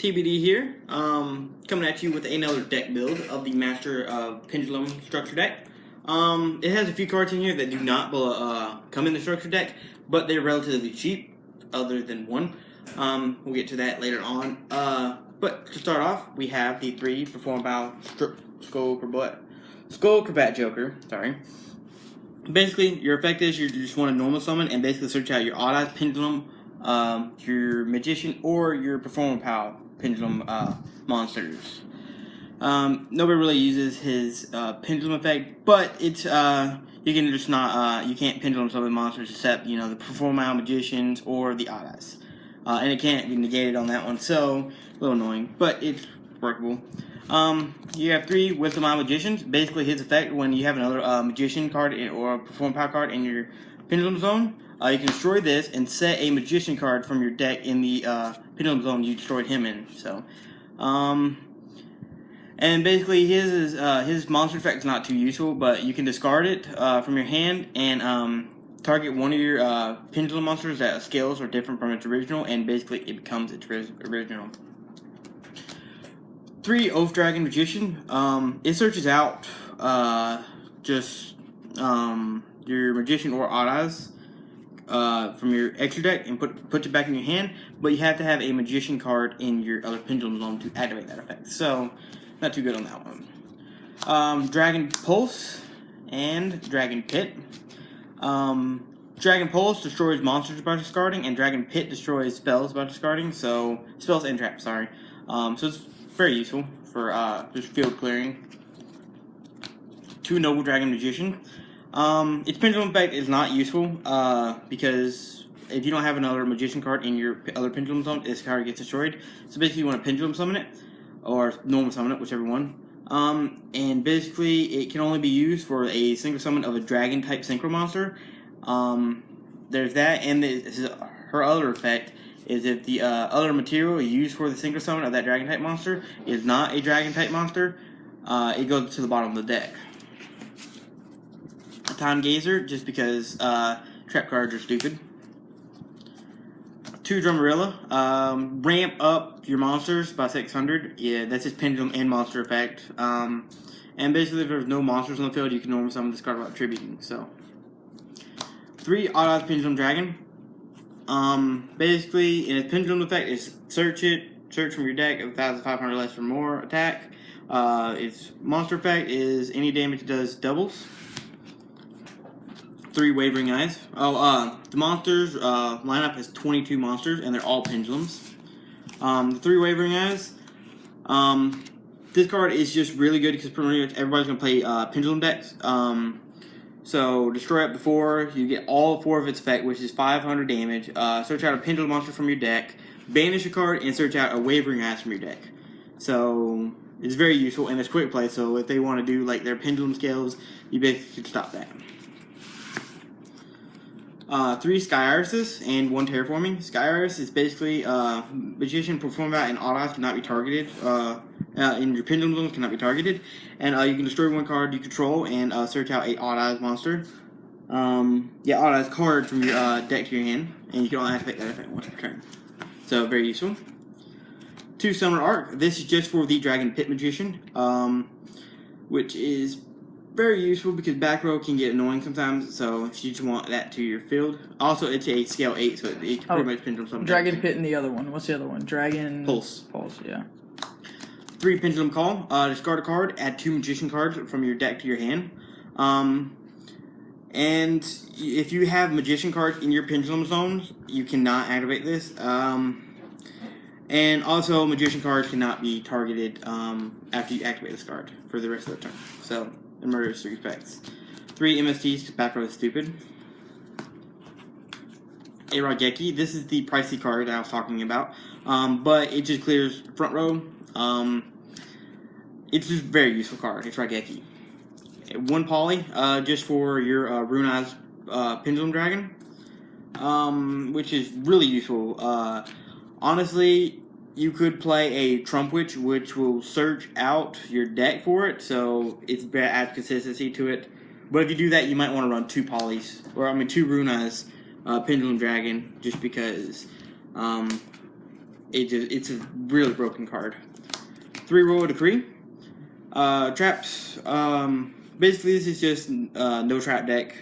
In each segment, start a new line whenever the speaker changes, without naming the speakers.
TBD here, coming at you with another deck build of the Master Pendulum structure deck. It has a few cards in here that do not come in the structure deck, but they're relatively cheap, other than one. We'll get to that later on. But to start off, we have the 3 Performable Skull Crabat Joker. Sorry. Basically, your effect is you just want to normal summon and basically search out your Odd Eyes Pendulum, your Magician, or your Performable Pendulum monsters. Nobody really uses his Pendulum effect, but it's you can just not you can't Pendulum summon monsters except the Performable Magicians or the Odd Eyes, and it can't be negated on that one. So a little annoying, but it's workable. You have 3 Wisdom Eye Magicians. Basically, his effect when you have another Magician card or a Performable card in your Pendulum Zone, you can destroy this and set a Magician card from your deck in the Pendulum Zone you destroyed him in. So, and basically his monster effect is not too useful, but you can discard it from your hand and target one of your Pendulum monsters that scales are different from its original, and basically it becomes its original. 3 Oath Dragon Magician. It searches out your Magician or Odd Eyes from your extra deck and puts it back in your hand, but you have to have a Magician card in your other Pendulum Zone to activate that effect. So, not too good on that one. Dragon Pulse and Dragon Pit. Dragon Pulse destroys monsters by discarding, and Dragon Pit destroys spells by discarding. So, spells and traps, sorry. So it's very useful for just field clearing. 2 Noble Dragon Magician. Its Pendulum effect is not useful because if you don't have another Magician card in your other Pendulum Zone, this card gets destroyed. So basically you want to Pendulum Summon it, or normal summon it, whichever one. And basically it can only be used for a single summon of a Dragon type Synchro monster. There's that, and her other effect is if the other material used for the Synchro Summon of that Dragon type monster is not a Dragon type monster, it goes to the bottom of the deck. Time Gazer, just because trap cards are stupid. 2 Drummerilla. Ramp up your monsters by 600. Yeah, that's his Pendulum and monster effect. And basically, if there's no monsters on the field, you can normally summon this card without tributing. So, 3 Odd Eyes Pendulum Dragon. Basically, in its Pendulum effect is search from your deck 1,500 less or more attack. Its monster effect is any damage it does doubles. 3 Wavering Eyes. The monsters lineup has 22 monsters, and they're all Pendulums. The 3 Wavering Eyes. This card is just really good because pretty much everybody's gonna play Pendulum decks. So destroy it before you get all 4 of its effect, which is 500 damage. Search out a Pendulum monster from your deck, banish a card, and search out a Wavering Eyes from your deck. So it's very useful, and it's quick play. So if they want to do like their Pendulum scales, you basically can stop that. 3 Sky Irises and 1 Terraforming. Sky Iris is basically Magician, Performable, and Odd Eyes cannot be targeted. In your Pendulum Zones cannot be targeted. And you can destroy 1 card you control and search out a Odd Eyes monster. Odd Eyes card from your deck to your hand. And you can only activate that effect once per turn. So, very useful. 2 Summoner Arc. This is just for the Dragon Pit Magician. Which is very useful because back row can get annoying sometimes, so if you just want that to your field. Also, it's a scale 8, so it can pretty much Pendulum summon.
Dragon Pit and the other one. What's the other one? Dragon
Pulse.
Pulse, yeah.
3 Pendulum Call. Discard a card, add 2 Magician cards from your deck to your hand. And if you have Magician cards in your Pendulum Zones, you cannot activate this. And also, Magician cards cannot be targeted after you activate this card for the rest of the turn. So, it murders 3 effects. 3 MSTs, because back row is stupid. A Raigeki. This is the pricey card that I was talking about. But it just clears front row. It's just a very useful card. It's Raigeki. 1 Poly, just for your Rune Eyes Pendulum Dragon. Which is really useful. Honestly, you could play a Trump Witch, which will search out your deck for it, so it's adds consistency to it. But if you do that, you might want to run 2 Polys, or 2 Rune Eyes Pendulum Dragon, just because it's a really broken card. 3 Royal Decree. Traps. Basically, this is just no trap deck.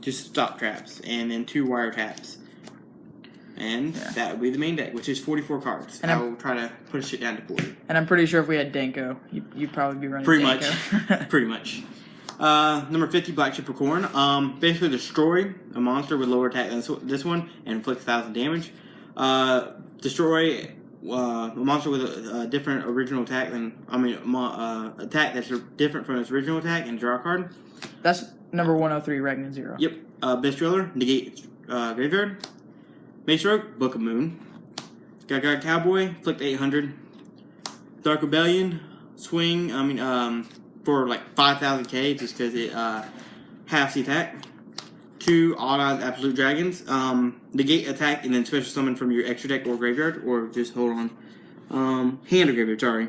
Just stop traps, and then 2 wire taps. And that would be the main deck, which is 44 cards. And I will try to push it down to 40.
And I'm pretty sure if we had Danko, you'd probably be running
Pretty
Danko.
much. Pretty much. Number 50, Black Shippercorn. Basically destroy a monster with lower attack than this one and inflict 1,000 damage. Destroy a monster with a different original attack attack that's different from its original attack and draw a card.
That's number 103, Ragnar 0.
Yep. Best Driller, negate graveyard. Mace Rogue, Book of Moon. Sky God Cowboy, inflict 800. Dark Rebellion, swing. For like 5,000k, just because it halves the attack. 2 Odd Eyes Absolute Dragons. Negate attack and then special summon from your extra deck or graveyard, or just hold on. Hand or graveyard, sorry.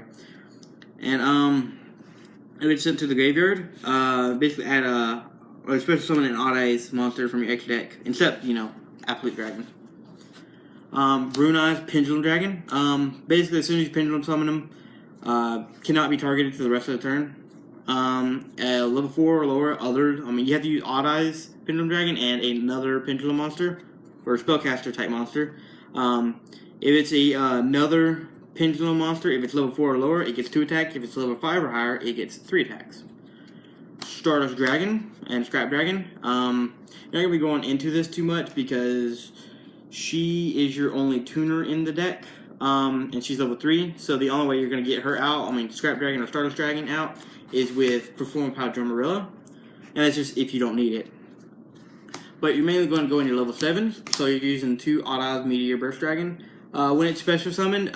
And if it's sent to the graveyard, basically add or special summon an Odd Eyes monster from your extra deck, except Absolute Dragon. Brune Eyes Pendulum Dragon. Basically, as soon as you pendulum summon them, cannot be targeted for the rest of the turn. Level 4 or lower, you have to use Odd Eyes Pendulum Dragon and another Pendulum monster, or Spellcaster type monster. If it's another Pendulum monster, if it's level 4 or lower, it gets 2 attacks. If it's level 5 or higher, it gets 3 attacks. Stardust Dragon and Scrap Dragon. You're not going to be going into this too much because she is your only tuner in the deck. And she's level 3, so the only way you're going to get her out, Scrap Dragon or Stardust Dragon out, is with Perform Power Drumarilla, and that's just if you don't need it. But you're mainly going to go in your level 7, so you're using 2 Odd Eyes Meteor Burst Dragon. When it's special summoned,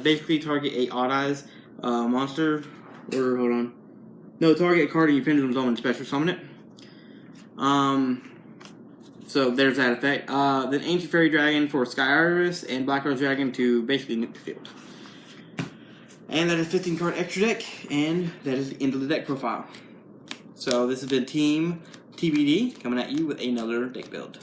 basically target a Odd Eyes monster, or target a card in your Pendulum Zone and special summon it. So there's that effect. Then Ancient Fairy Dragon for Sky Iris and Black Rose Dragon to basically nuke the field. And that is 15 card extra deck, and that is the end of the deck profile. So this has been Team TBD coming at you with another deck build.